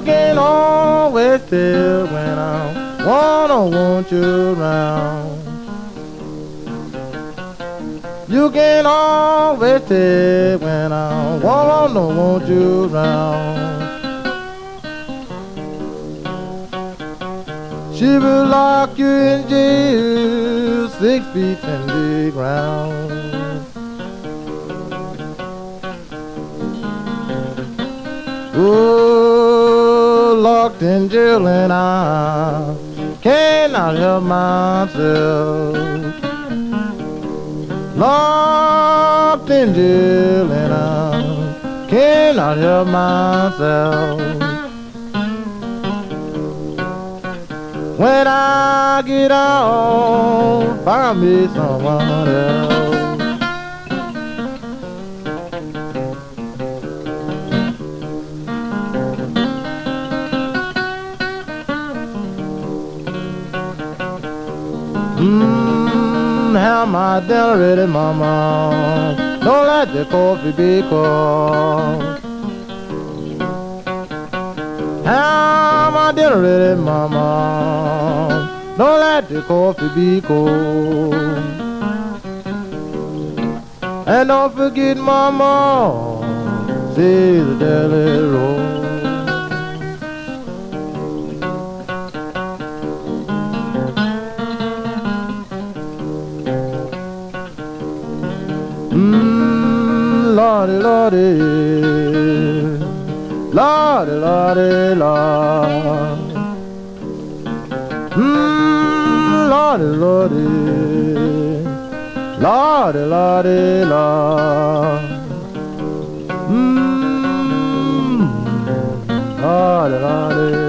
can always tell when I want you around. You can always tell when I want you around. She will lock you in jail 6 feet in the ground. Oh, locked in jail and I cannot help myself. Locked in jail and I cannot help myself. When I get out, find me someone else. Have my dinner ready, mama. Don't let the coffee be cold. Have my dinner ready, mama. Don't let the coffee be cold. And don't forget, mama, see the deli roll. Lordy, lordy, lordy, lordy, lord. Lordy, lordy, lordy, lordy, lord. Lordy, lordy.